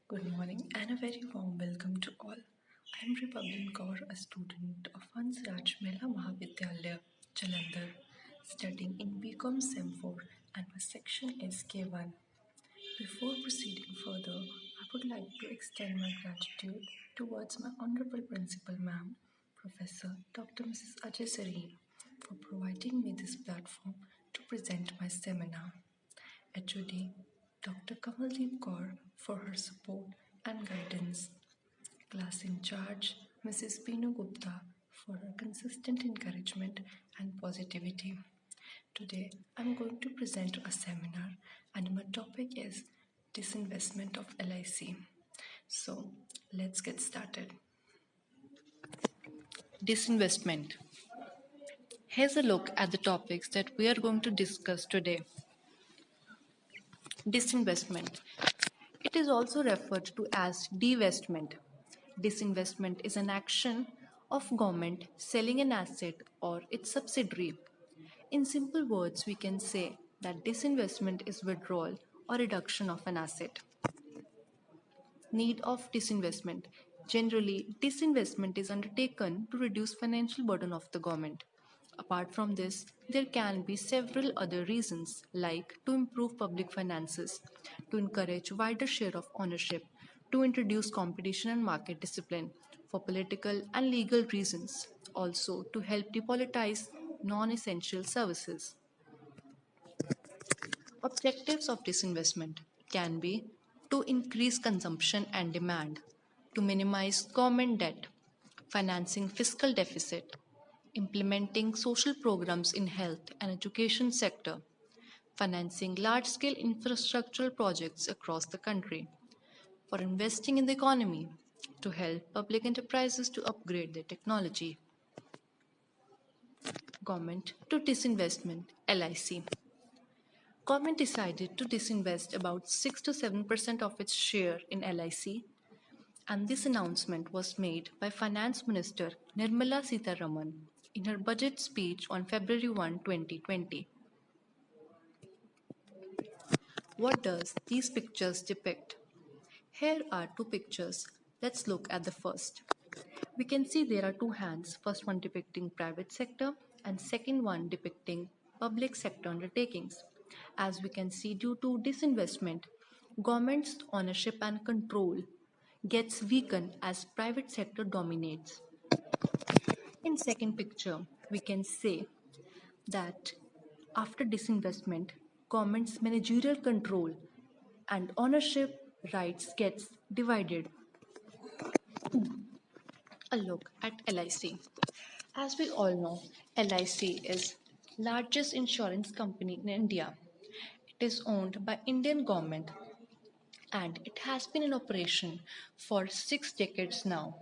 Good morning and a very warm welcome to all. I am Republin Kaur, a student of Hansraj Mehla Mahavidyalaya, Jalandhar, studying in BCom Sem 4 and my section is K1. Before proceeding further, I would like to extend my gratitude towards my Honorable Principal Ma'am, Professor Dr. Mrs. Ajay Sareen, for providing me this platform to present my seminar. HOD Dr. Kamaldeep Kaur for her support and guidance. Class in charge Mrs. Binu Gupta for her consistent encouragement and positivity. Today I'm going to present a seminar and my topic is disinvestment of LIC. So let's get started. Disinvestment. Here's a look at the topics that we are going to discuss today. Disinvestment. It is also referred to as divestment. Disinvestment is an action of government selling an asset or its subsidiary. In simple words, we can say that disinvestment is withdrawal or reduction of an asset. Need of disinvestment. Generally, disinvestment is undertaken to reduce financial burden of the government. Apart from this, there can be several other reasons like to improve public finances, to encourage wider share of ownership, to introduce competition and market discipline, for political and legal reasons, also to help depolitize non-essential services. Objectives of disinvestment can be to increase consumption and demand, to minimize government debt, financing fiscal deficit, implementing social programs in health and education sector, financing large-scale infrastructural projects across the country, for investing in the economy, to help public enterprises to upgrade their technology. Government to disinvestment LIC. Government decided to disinvest about 6 to 7% of its share in LIC, and this announcement was made by Finance Minister Nirmala Sitharaman in her budget speech on February 1, 2020. What does these pictures depict? Here are two pictures. Let's look at the first. We can see there are two hands, first one depicting private sector and second one depicting public sector undertakings. As we can see, due to disinvestment, government's ownership and control gets weakened as private sector dominates. In second picture, we can say that after disinvestment, government's managerial control and ownership rights gets divided. A look at LIC. As we all know, LIC is largest insurance company in India. It is owned by Indian government and it has been in operation for 6 decades now.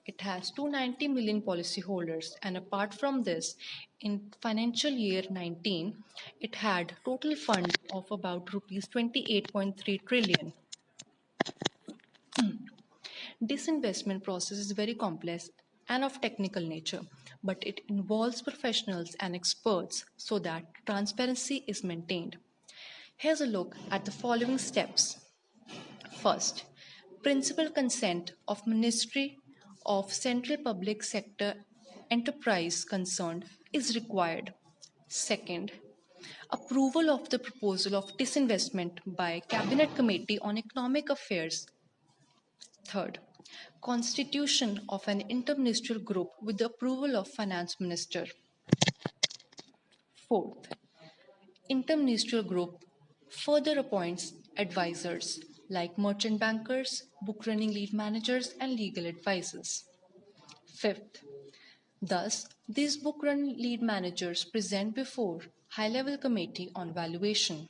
It has 290 million policyholders, and apart from this, in financial year 19, it had total fund of about rupees 28.3 trillion. Disinvestment process is very complex and of technical nature, but it involves professionals and experts so that transparency is maintained. Here's a look at the following steps. First, principal consent of Ministry of Central Public Sector Enterprise concerned is required. Second, approval of the proposal of disinvestment by Cabinet Committee on Economic Affairs. Third, constitution of an interministerial group with the approval of Finance Minister. Fourth, interministerial group further appoints advisors like merchant bankers, book running lead managers, and legal advisors. Fifth, thus, these book run lead managers present before high level committee on valuation.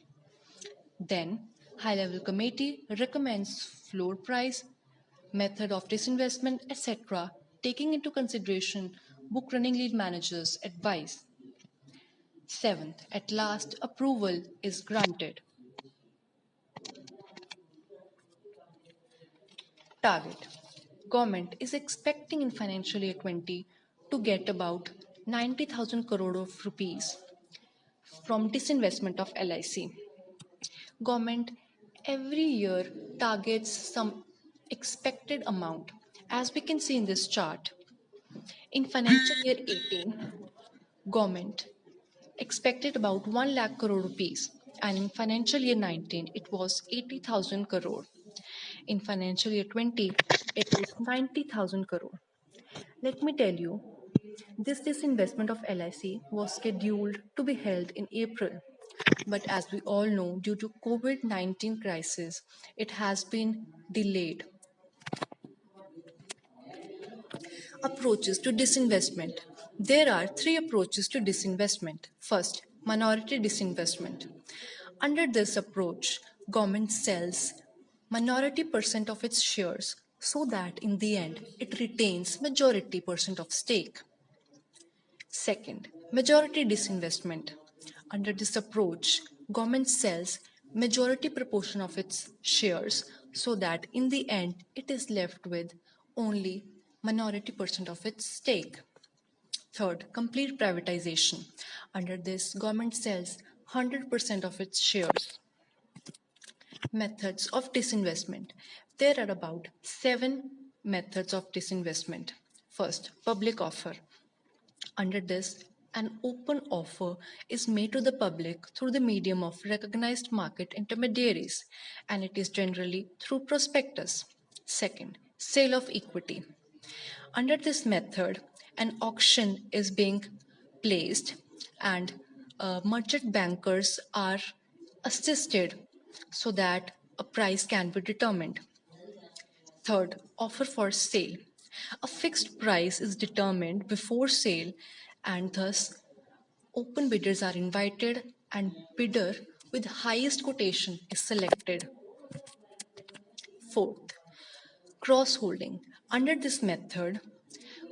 Then, high level committee recommends floor price, method of disinvestment, etc., taking into consideration book running lead managers' advice. Seventh, at last, approval is granted. Target. Government is expecting in financial year 20 to get about 90,000 crore of rupees from disinvestment of LIC. Government every year targets some expected amount. As we can see in this chart, in financial year 18, government expected about 1 lakh crore rupees, and in financial year 19 it was 80,000 crore. In financial year 20 it is 90,000 crore. Let me tell you, this disinvestment of LIC was scheduled to be held in April, but as we all know, due to COVID-19 crisis, it has been delayed. Approaches to disinvestment. There are three approaches to disinvestment. First, minority disinvestment. Under this approach, government sells minority percent of its shares so that in the end it retains majority percent of stake. Second, majority disinvestment. Under this approach, government sells majority proportion of its shares so that in the end it is left with only minority percent of its stake. Third, complete privatization. Under this, government sells 100% of its shares. Methods of disinvestment. There are about 7 methods of disinvestment. First, public offer. Under this, an open offer is made to the public through the medium of recognized market intermediaries, and it is generally through prospectus. Second, sale of equity. Under this method, an auction is being placed and merchant bankers are assisted so that a price can be determined. Third, offer for sale. A fixed price is determined before sale and thus open bidders are invited and bidder with highest quotation is selected. Fourth, cross-holding. Under this method,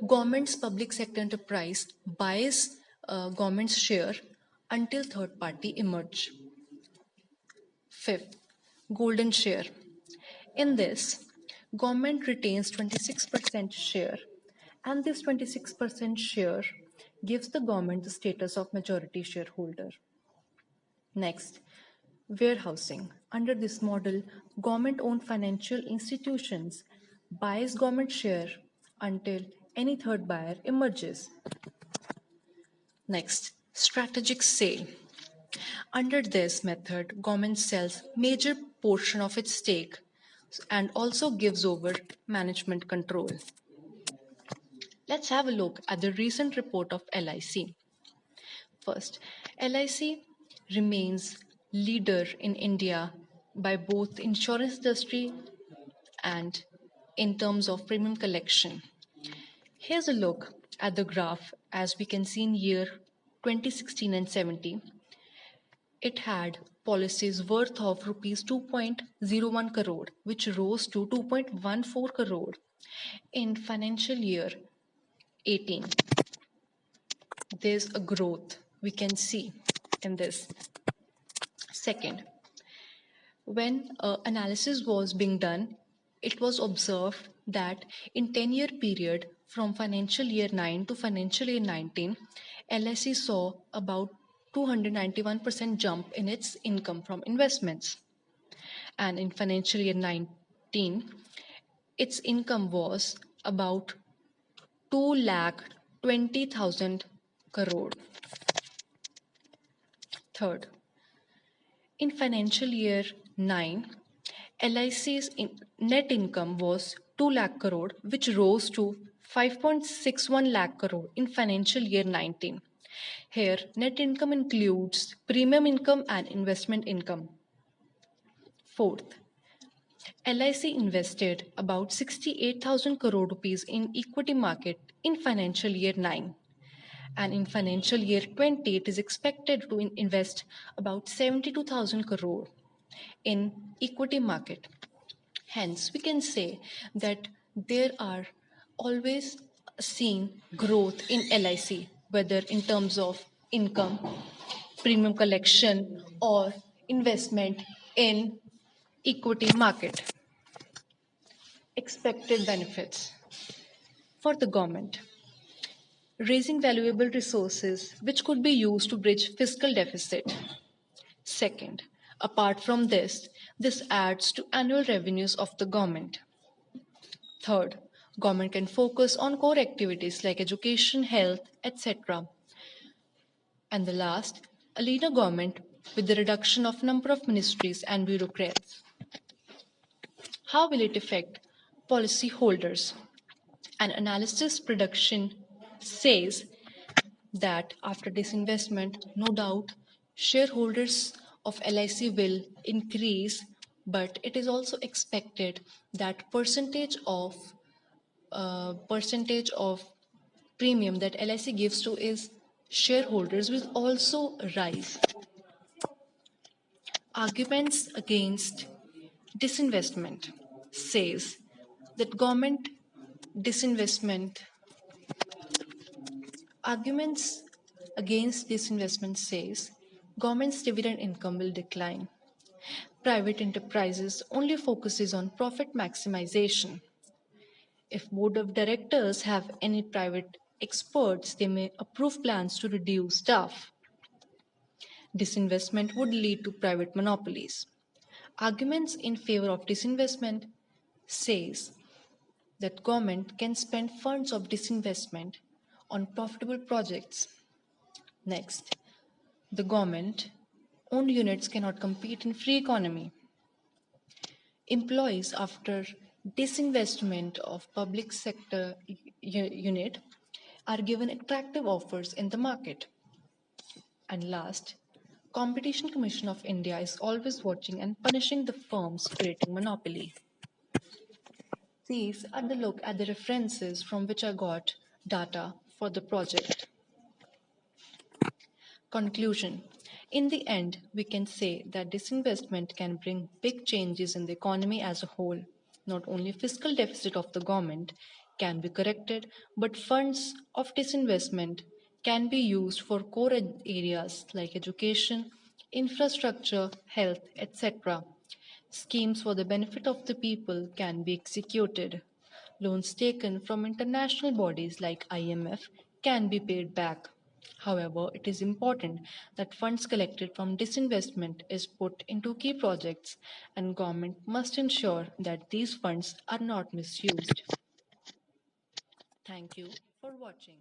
government's public sector enterprise buys government's share until third party emerge. Fifth, golden share. In this, government retains 26% share, and this 26% share gives the government the status of majority shareholder. Next, warehousing. Under this model, government-owned financial institutions buys government share until any third buyer emerges. Next, strategic sale. Under this method, government sells major portion of its stake and also gives over management control. Let's have a look at the recent report of LIC. First, LIC remains leader in India by both insurance industry and in terms of premium collection. Here's a look at the graph. As we can see in year 2016 and 17, it had policies worth of rupees 2.01 crore, which rose to 2.14 crore in financial year 18. There's a growth we can see in this. Second, when analysis was being done, it was observed that in 10-year period from financial year 9 to financial year 19, LIC saw about 291% jump in its income from investments. And in financial year 19, its income was about 2,20,000 crore. Third, in financial year 9, LIC's net income was 2 lakh crore, which rose to 5.61 lakh crore in financial year 19. Here, net income includes premium income and investment income. Fourth, LIC invested about 68,000 crore rupees in equity market in financial year 9. And in financial year 20, it is expected to invest about 72,000 crore in equity market. Hence, we can say that there are always seen growth in LIC, whether in terms of income, premium collection, or investment in equity market. Expected benefits for the government. Raising valuable resources which could be used to bridge fiscal deficit. Second, apart from this, This adds to annual revenues of the government. Third, government can focus on core activities like education, health, etc. And the last, a leaner government with the reduction of number of ministries and bureaucrats. How will it affect policyholders? An analysis production says that after disinvestment, no doubt shareholders of LIC will increase, but it is also expected that percentage of premium that LIC gives to its shareholders will also rise. Arguments against disinvestment says that government disinvestment arguments against disinvestment says government's dividend income will decline. Private enterprises only focuses on profit maximization. If board of directors have any private experts, they may approve plans to reduce staff. Disinvestment would lead to private monopolies. Arguments in favor of disinvestment says that government can spend funds of disinvestment on profitable projects. Next, the government owned units cannot compete in free economy. Employees after disinvestment of public sector unit are given attractive offers in the market. And last, Competition Commission of India is always watching and punishing the firms creating monopoly. These are the look at the references from which I got data for the project. Conclusion. In the end, we can say that disinvestment can bring big changes in the economy as a whole. Not only fiscal deficit of the government can be corrected, but funds of disinvestment can be used for core areas like education, infrastructure, health, etc. Schemes for the benefit of the people can be executed. Loans taken from international bodies like IMF can be paid back. However, it is important that funds collected from disinvestment is put into key projects and government must ensure that these funds are not misused. Thank you for watching.